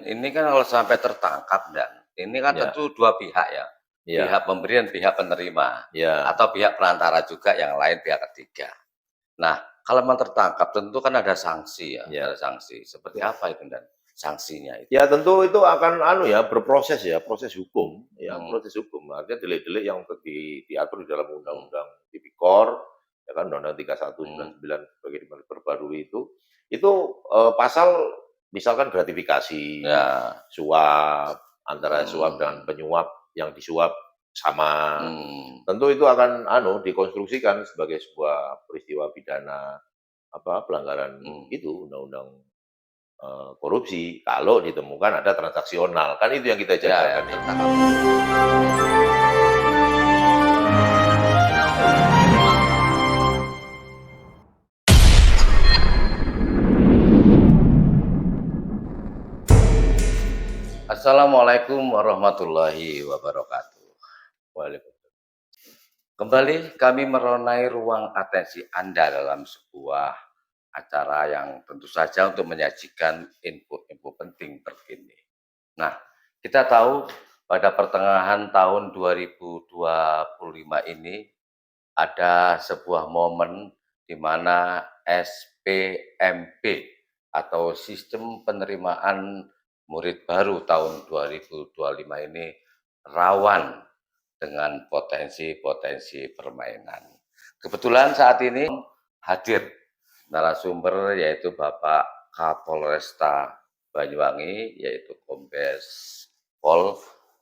Ini kan kalau sampai tertangkap dan ini kan Ya, tentu dua pihak ya, ya, pihak pemberi dan pihak penerima, ya, atau pihak perantara juga yang lain pihak ketiga. Nah, kalau memang tertangkap tentu kan ada sanksi ya, ya. ada sanksi. Seperti apa itu dan sanksinya itu? Ya tentu itu akan berproses ya, proses hukum ya, Hmm, proses hukum. Artinya delik-delik yang diatur di dalam hmm, Undang-Undang Tipikor, ya kan Undang-Undang hmm, 3199 sebagai diperbarui itu pasal misalkan gratifikasi, ya, suap, antara suap dan hmm, penyuap yang disuap sama. hmm, Tentu itu akan dikonstruksikan sebagai sebuah peristiwa pidana pelanggaran hmm. itu undang-undang korupsi kalau ditemukan ada transaksional, kan itu yang kita Ya, jaga ya, kan ya. tertangkap. Assalamualaikum warahmatullahi wabarakatuh. Waalaikumsalam. Kembali kami meronai ruang atensi Anda dalam sebuah acara yang tentu saja untuk menyajikan info-info penting terkini. Nah, kita tahu pada pertengahan tahun 2025 ini ada sebuah momen di mana SPMB atau Sistem Penerimaan Murid Baru tahun 2025 ini rawan dengan potensi-potensi permainan. Kebetulan saat ini hadir narasumber yaitu Bapak Kapolresta Banyuwangi yaitu Kombes Pol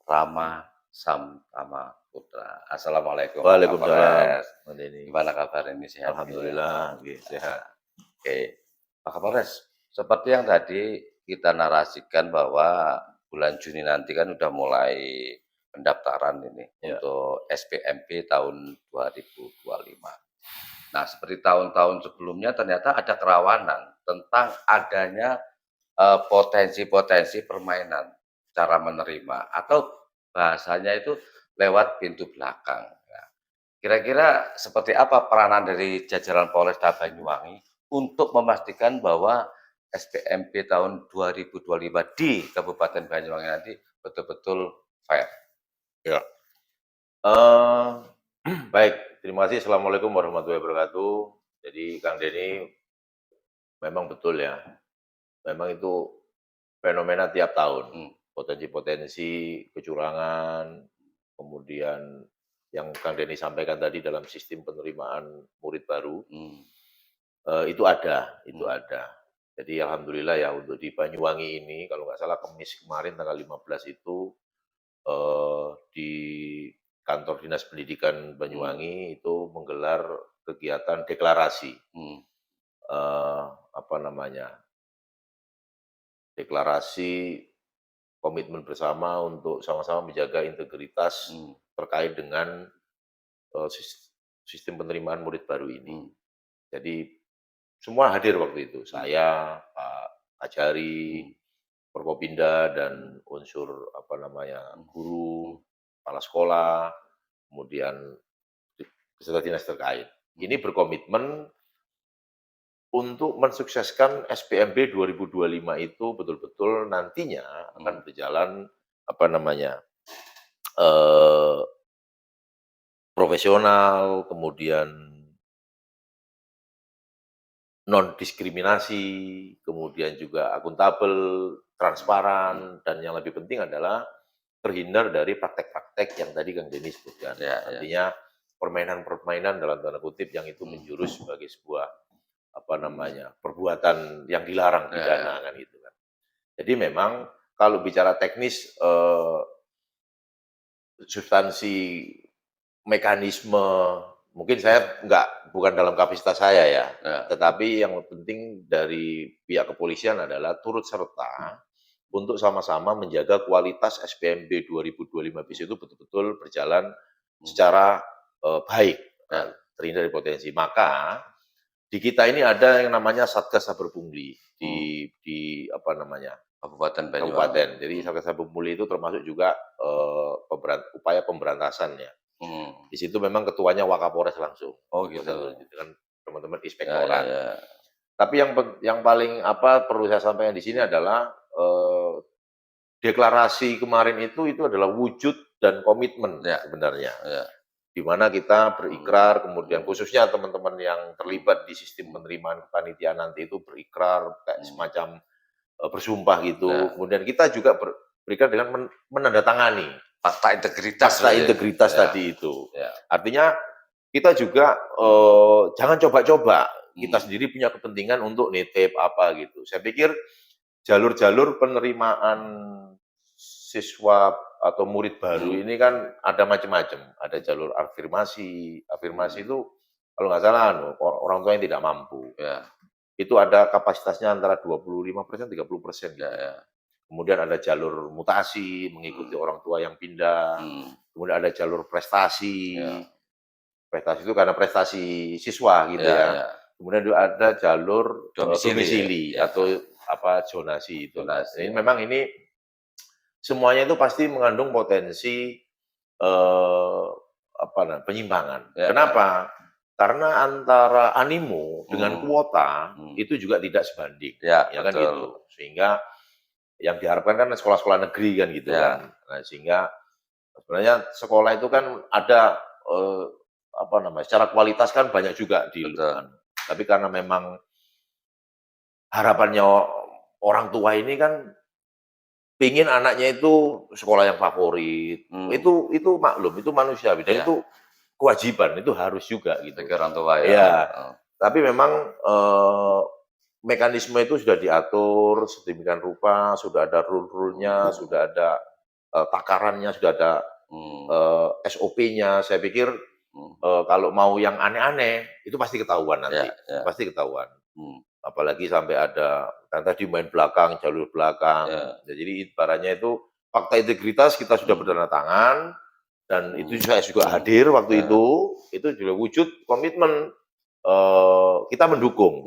Rama Samtama Putra. Assalamualaikum Pak Waalaikumsalam, Kapolres. Mbak Deni. Gimana kabar ini sehat ini ya? Alhamdulillah, nggih, sehat. Oke, Pak Kapolres. Seperti yang tadi kita narasikan bahwa bulan Juni nanti kan udah mulai pendaftaran ini Ya, untuk SPMB tahun 2025. Nah, seperti tahun-tahun sebelumnya ternyata ada kerawanan tentang adanya potensi-potensi permainan cara menerima atau bahasanya itu lewat pintu belakang. Nah, kira-kira seperti apa peranan dari jajaran Polresta Banyuwangi untuk memastikan bahwa SPMB tahun 2025 di Kabupaten Banyuwangi nanti betul-betul fair? ya. Baik, terima kasih. Assalamualaikum warahmatullahi wabarakatuh. Jadi Kang Denny memang betul ya, memang itu fenomena tiap tahun. Hmm, Potensi-potensi kecurangan, kemudian yang Kang Denny sampaikan tadi dalam sistem penerimaan murid baru, hmm, itu ada, itu hmm, ada. Jadi alhamdulillah ya untuk di Banyuwangi ini kalau nggak salah Kamis kemarin tanggal 15 itu, di kantor Dinas Pendidikan hmm, Banyuwangi itu menggelar kegiatan deklarasi, hmm, eee, apa namanya, deklarasi komitmen bersama untuk sama-sama menjaga integritas hmm, terkait dengan, eee, sistem penerimaan murid baru ini. hmm, Jadi semua hadir waktu itu, hmm, saya, Pak Kajari, hmm, Forkopimda, dan unsur hmm, guru, hmm, kepala sekolah, kemudian beserta dinas terkait. hmm, Ini berkomitmen untuk mensukseskan SPMB 2025 itu betul-betul nantinya hmm, akan berjalan, apa namanya, eee, profesional, kemudian non-diskriminasi, kemudian juga akuntabel, hmm. transparan, dan yang lebih penting adalah terhindar dari praktek-praktek yang tadi Kang Denny sebutkan. Ya, ya. Artinya permainan-permainan dalam tanda kutip yang itu Hmm, menjurus sebagai sebuah, perbuatan yang dilarang ya, ya. pidana kan gitu kan. Jadi memang kalau bicara teknis, substansi mekanisme, mungkin saya bukan dalam kapasitas saya ya, Ya. tetapi yang penting dari pihak kepolisian adalah turut serta untuk sama-sama menjaga kualitas SPMB 2025 bis itu betul-betul berjalan Hmm, secara, baik, ya. terhindar dari potensi. Maka di kita ini ada yang namanya Satgas Saber Pungli Hmm. di apa namanya, Kabupaten Banyuwangi. kabupaten. Jadi Hmm, Satgas Saber Pungli itu termasuk juga, upaya pemberantasan ya. hmm. Di situ memang ketuanya Wakapolres langsung, Oh gitu. bersatu dengan teman-teman Ya, ya, inspektorat. ya. Tapi yang paling perlu saya sampaikan di sini adalah, deklarasi kemarin itu adalah wujud dan komitmen Ya, sebenarnya. ya. Di mana kita berikrar, kemudian khususnya teman-teman yang terlibat di sistem penerimaan kepanitiaan nanti itu berikrar kayak semacam bersumpah gitu. Ya. Kemudian kita juga berikrar dengan menandatangani Fakta integritas. fakta integritas Ya. tadi itu. Ya. Artinya kita juga jangan coba-coba. Kita sendiri punya kepentingan untuk nitip apa gitu. Saya pikir jalur-jalur penerimaan siswa atau murid baru ini kan ada macam-macam. Ada jalur afirmasi. Afirmasi itu kalau nggak salah orang tua yang tidak mampu. Ya. Itu ada kapasitasnya antara 25%, 30% gitu. Ya. Kemudian ada jalur mutasi, mengikuti orang tua yang pindah. Kemudian ada jalur prestasi. Ya. Prestasi itu karena prestasi siswa gitu ya. Kemudian juga ada jalur domisili atau apa zonasi itu. Ini memang ini semuanya itu pasti mengandung potensi penyimpangan. Kenapa? Karena antara animo dengan kuota itu juga tidak sebanding, ya kan gitu. Sehingga yang diharapkan kan sekolah-sekolah negeri kan gitu kan. Nah, sehingga sebenarnya sekolah itu kan ada secara kualitas kan banyak juga di tapi karena memang harapannya orang tua ini kan pingin anaknya itu sekolah yang favorit. Itu maklum, itu manusiawi dan itu kewajiban, itu harus juga gitu. Bagi orang tua ya. Ya. Tapi memang mekanisme itu sudah diatur sedemikian rupa, sudah ada rule-rule-nya, sudah ada takarannya, sudah ada SOP-nya. Saya pikir kalau mau yang aneh-aneh itu pasti ketahuan nanti, pasti ketahuan. Apalagi sampai ada tadi main belakang, jalur belakang. Jadi ibaratnya itu fakta integritas kita sudah bertanda tangan dan itu saya juga hadir waktu itu juga wujud komitmen kita mendukung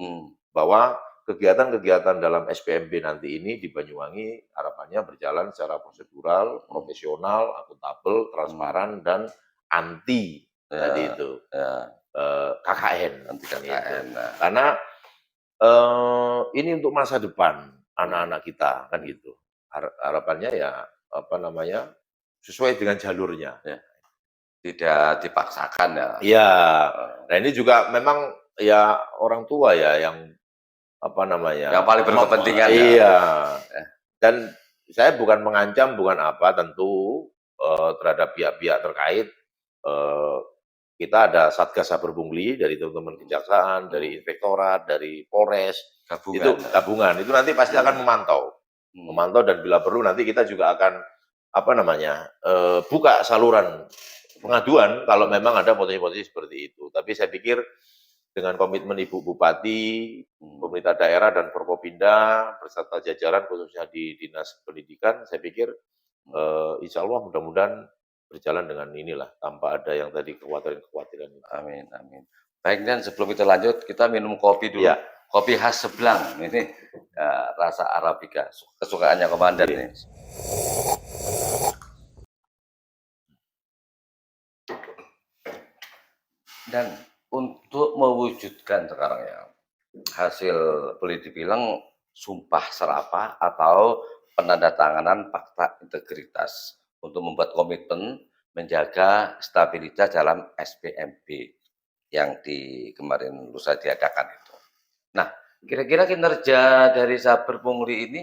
bahwa kegiatan-kegiatan dalam SPMB nanti ini di Banyuwangi harapannya berjalan secara prosedural, profesional, akuntabel, transparan dan anti tadi itu KKN. Anti KKN. Karena ini untuk masa depan anak-anak kita kan gitu. Harapannya ya sesuai dengan jalurnya. Tidak dipaksakan ya. Iya. Nah ini juga memang ya orang tua ya yang yang paling berkepentingan. Iya. Dan saya bukan mengancam, bukan apa tentu terhadap pihak-pihak terkait. Kita ada Satgas Saber Pungli dari teman-teman kejaksaan, dari inspektorat, dari Polres, gabungan. Itu nanti pasti akan memantau dan bila perlu nanti kita juga akan buka saluran pengaduan kalau memang ada potensi-potensi seperti itu. Tapi saya pikir dengan komitmen Ibu Bupati, pemerintah daerah dan Forkopimda beserta jajaran khususnya di Dinas Pendidikan, saya pikir insya Allah mudah-mudahan berjalan dengan inilah tanpa ada yang tadi kekhawatiran. Amin, amin. Baik, dan sebelum kita lanjut, kita minum kopi dulu. Ya. Kopi khas Seblang, ini rasa Arabica, kesukaannya komandan ini. Dan untuk mewujudkan sekarang ya, hasil boleh dibilang sumpah serapah atau penandatanganan fakta integritas untuk membuat komitmen menjaga stabilitas dalam SPMB yang kemarin lusa diadakan itu. Nah, kira-kira kinerja dari Saber Pungli ini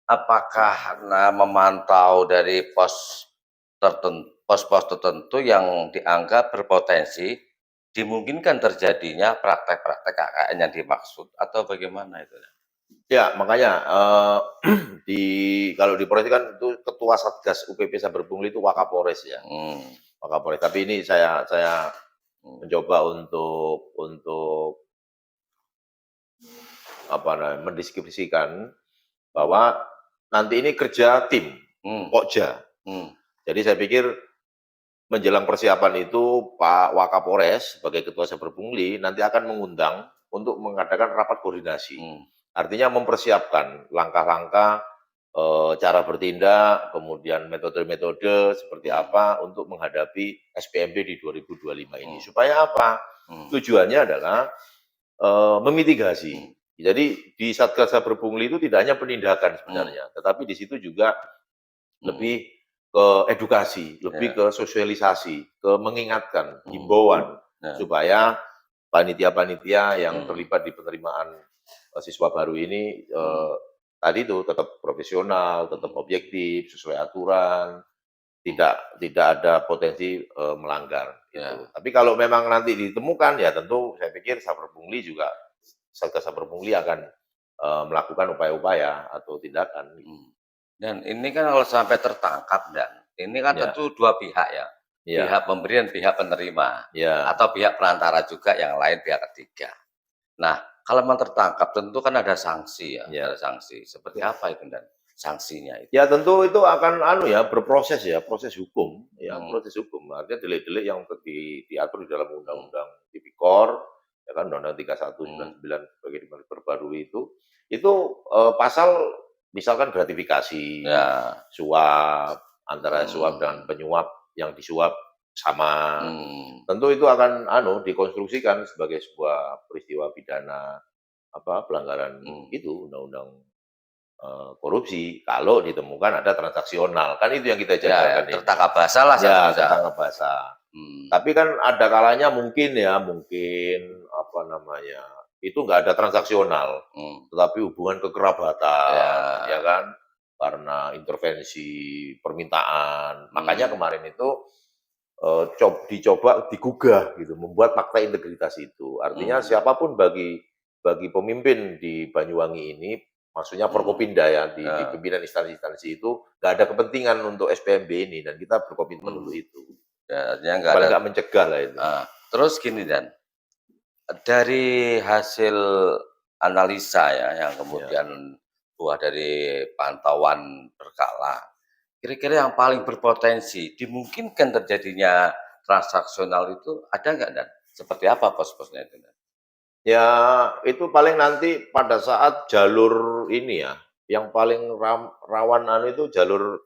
apakah memantau dari pos tertentu yang dianggap berpotensi dimungkinkan terjadinya praktek-praktek KKN yang dimaksud atau bagaimana itu? Ya, makanya kalau di Polres kan itu Ketua Satgas UPP Saber Pungli itu Wakapolres ya. Wakapolres. Tapi ini saya mencoba untuk mendeskripsikan bahwa nanti ini kerja tim, Pokja. Jadi saya pikir menjelang persiapan itu Pak Wakapolres sebagai Ketua Saber Pungli nanti akan mengundang untuk mengadakan rapat koordinasi. Artinya mempersiapkan langkah-langkah, cara bertindak, kemudian metode-metode seperti apa untuk menghadapi SPMB di 2025 ini. Supaya apa? Tujuannya adalah memitigasi. Jadi di Satgas Saber Pungli itu tidak hanya penindakan sebenarnya, tetapi di situ juga lebih ke edukasi, lebih ke sosialisasi, ke mengingatkan, himbauan, supaya panitia-panitia yang terlibat di penerimaan siswa baru ini tadi itu tetap profesional, tetap objektif, sesuai aturan, tidak ada potensi melanggar. Gitu. Tapi kalau memang nanti ditemukan, ya tentu saya pikir Saber Pungli juga, Satgas Saber Pungli akan melakukan upaya-upaya atau tindakan. Dan ini kan kalau sampai tertangkap, dan ini kan tentu dua pihak ya, pihak pemberi dan pihak penerima, atau pihak perantara juga yang lain, pihak ketiga. Nah, kalau memang tertangkap tentu kan ada sanksi ya, ada sanksi. Seperti apa itu dan sanksinya itu? Ya tentu itu akan berproses ya, proses hukum, proses hukum. Artinya delik-delik yang diatur di dalam Undang-Undang Tipikor, ya kan Undang-Undang 3199 sebagai diperbarui itu pasal misalkan gratifikasi, suap, antara suap dan penyuap, yang disuap sama. Tentu itu akan dikonstruksikan sebagai sebuah peristiwa pidana pelanggaran itu Undang-Undang korupsi kalau ditemukan ada transaksional, kan itu yang kita jaga kan. Tertangkap basah lah. Ya, tertangkap basah. Tapi kan ada kalanya mungkin itu nggak ada transaksional, tetapi hubungan kekerabatan, ya kan, karena intervensi permintaan. Makanya kemarin itu dicoba digugah gitu, membuat fakta integritas itu. Artinya siapapun bagi pemimpin di Banyuwangi ini, maksudnya Forkopimda ya, di pimpinan instansi-instansi itu nggak ada kepentingan untuk SPMB ini, dan kita berkomitmen untuk itu. Ya, artinya nggak mencegah lah itu. Terus gini, Dan, dari hasil analisa ya, yang kemudian buah dari pantauan berkala, kira-kira yang paling berpotensi dimungkinkan terjadinya transaksional itu ada nggak, Dan? Seperti apa pos-posnya itu, Dan? Ya, itu paling nanti pada saat jalur ini ya, yang paling rawan itu jalur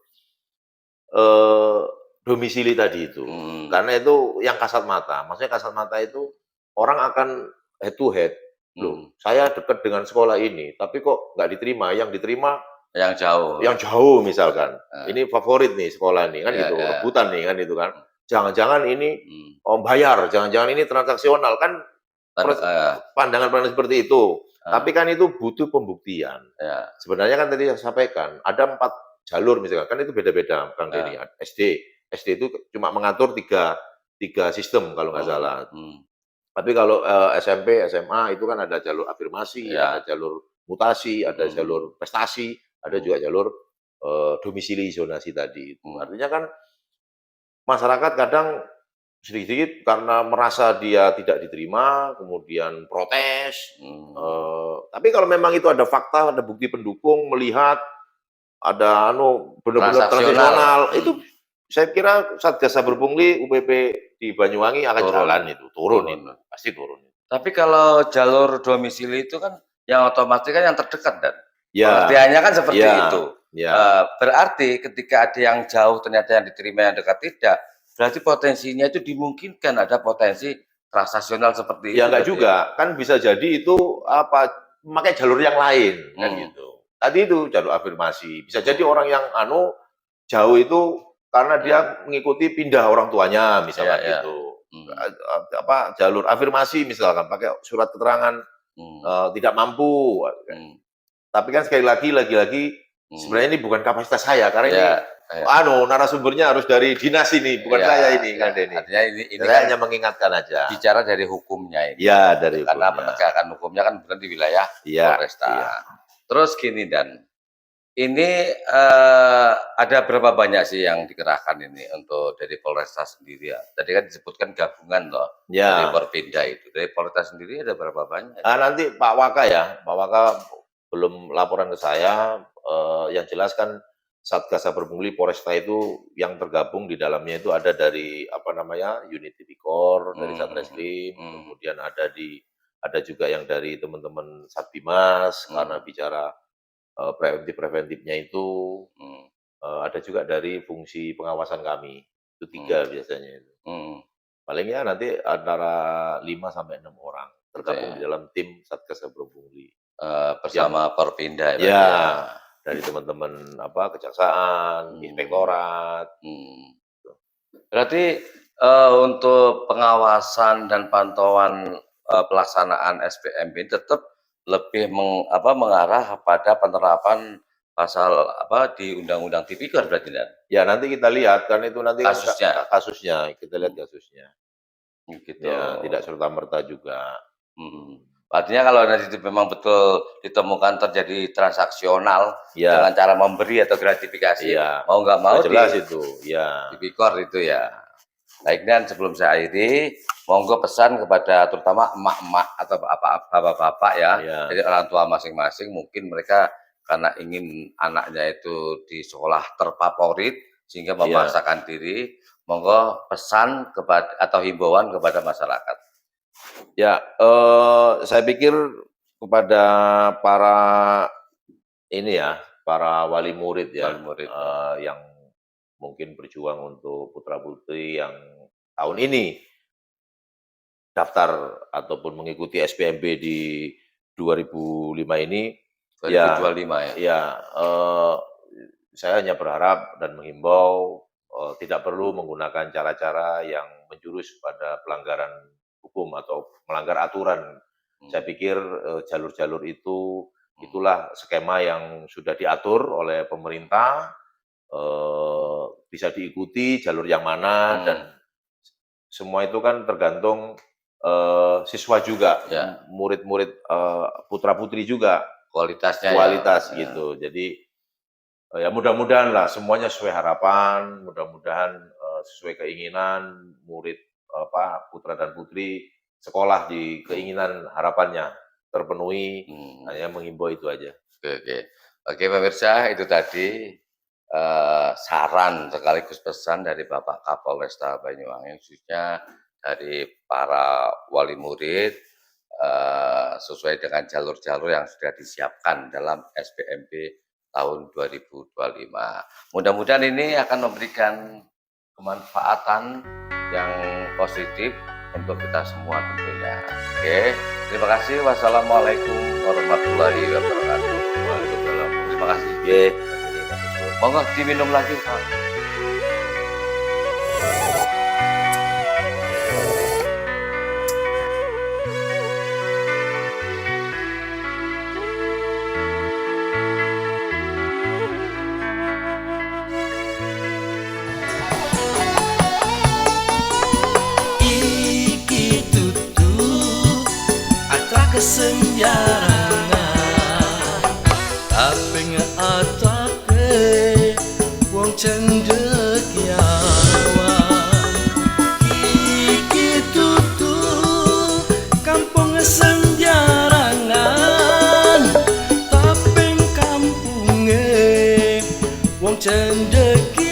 domisili tadi itu. Karena itu yang kasat mata. Maksudnya kasat mata itu orang akan head to head. Loh, saya dekat dengan sekolah ini, tapi kok nggak diterima. Yang diterima yang jauh. Yang jauh misalkan. Ini favorit nih sekolah nih, kan gitu. Rebutan nih, kan itu kan. Jangan-jangan ini bayar, jangan-jangan ini transaksional, kan pandangan-pandangan seperti itu. Tapi kan itu butuh pembuktian. Sebenarnya kan tadi saya sampaikan, ada 4 jalur misalkan, kan itu beda-beda Kang Denny. SD itu cuma mengatur tiga sistem kalau nggak salah. Tapi kalau SMP, SMA itu kan ada jalur afirmasi, ada jalur mutasi, ada jalur prestasi, ada juga jalur domisili zonasi tadi. Artinya kan masyarakat kadang sedikit-sedikit karena merasa dia tidak diterima, kemudian protes. Tapi kalau memang itu ada fakta, ada bukti pendukung, melihat ada benar-benar transaksional, itu saya kira Satgas Saber Pungli, UPP di Banyuwangi akan jalan itu, turun itu, pasti turun. Tapi kalau jalur domisili itu kan yang otomatis kan yang terdekat, Dan. Pengertiannya kan seperti itu. Berarti ketika ada yang jauh ternyata yang diterima, yang dekat tidak, berarti potensinya itu dimungkinkan ada potensi transaksional seperti itu. Ya enggak juga, kan bisa jadi itu memakai jalur yang lain, kan gitu. Tadi itu jalur afirmasi, bisa jadi orang yang jauh itu karena dia mengikuti pindah orang tuanya misalkan gitu. Jalur afirmasi misalkan pakai surat keterangan tidak mampu. Tapi kan sekali lagi sebenarnya ini bukan kapasitas saya, karena ini narasumbernya harus dari dinas ini, bukan saya ini, kan Denny. Artinya ini saya hanya mengingatkan aja. Bicara dari hukumnya ini. Ya, dari hukumnya. Karena penegakan hukumnya kan bukan di wilayah Polresta. Terus gini, Dan, ini ada berapa banyak sih yang dikerahkan ini untuk dari Polresta sendiri ya? Tadi kan disebutkan gabungan loh, dari Porpinda itu. Dari Polresta sendiri ada berapa banyak? Nanti Pak Waka belum laporan ke saya, yang jelas kan Satgas Saber Pungli Polresta itu yang tergabung di dalamnya itu ada dari unit Tipikor, dari Satreskrim, kemudian ada juga yang dari teman-teman Satbimas, karena bicara preventifnya itu, ada juga dari fungsi pengawasan kami, itu 3 biasanya itu. Paling ya nanti antara 5 sampai 6 orang tergabung di dalam tim Satgas Saber Pungli. Bersama Porpinda ya. dari teman-teman kejaksaan, inspektorat. Berarti untuk pengawasan dan pantauan pelaksanaan SPMB tetap lebih mengarah pada penerapan pasal di Undang-Undang Tipikor berarti kan? Ya nanti kita lihat kan itu nanti kasusnya kita lihat kasusnya. Gitu. Ya tidak serta-merta juga. Artinya kalau nanti memang betul ditemukan terjadi transaksional dengan cara memberi atau gratifikasi, mau nggak mau jelas itu, ya. Tipikor itu ya. Baik, dan sebelum saya akhiri, monggo pesan kepada terutama emak-emak atau bapak-bapak ya, jadi orang tua masing-masing, mungkin mereka karena ingin anaknya itu di sekolah terfavorit sehingga memaksakan diri, monggo pesan kepada atau himbauan kepada masyarakat. Ya, saya pikir kepada para para wali murid ya, yang mungkin berjuang untuk putra-putri yang tahun ini daftar ataupun mengikuti SPMB di 2005 ini, 2025 ya, saya hanya berharap dan menghimbau tidak perlu menggunakan cara-cara yang menjurus pada pelanggaran hukum atau melanggar aturan. Saya pikir jalur-jalur itulah skema yang sudah diatur oleh pemerintah, bisa diikuti jalur yang mana, dan semua itu kan tergantung siswa juga, murid-murid putra-putri juga, kualitas gitu. Jadi ya mudah-mudahan lah semuanya sesuai harapan, mudah-mudahan sesuai keinginan murid putra dan putri sekolah di keinginan harapannya terpenuhi. Hanya menghimbau itu aja. Oke pemirsa, itu tadi saran sekaligus pesan dari Bapak Kapolresta Banyuwangi, khususnya dari para wali murid sesuai dengan jalur-jalur yang sudah disiapkan dalam SPMB tahun 2025. Mudah-mudahan ini akan memberikan kemanfaatan yang positif untuk kita semua tentunya. Oke, terima kasih. Wassalamualaikum warahmatullahi wabarakatuh. Waalaikumsalam. Terima kasih. Monggo diminum lagi, Pak. Kesenjarangan tapi ngatake wong cendekiawan iki tutu kampung kesenjarangan tapi kampunge wong cendekiawan.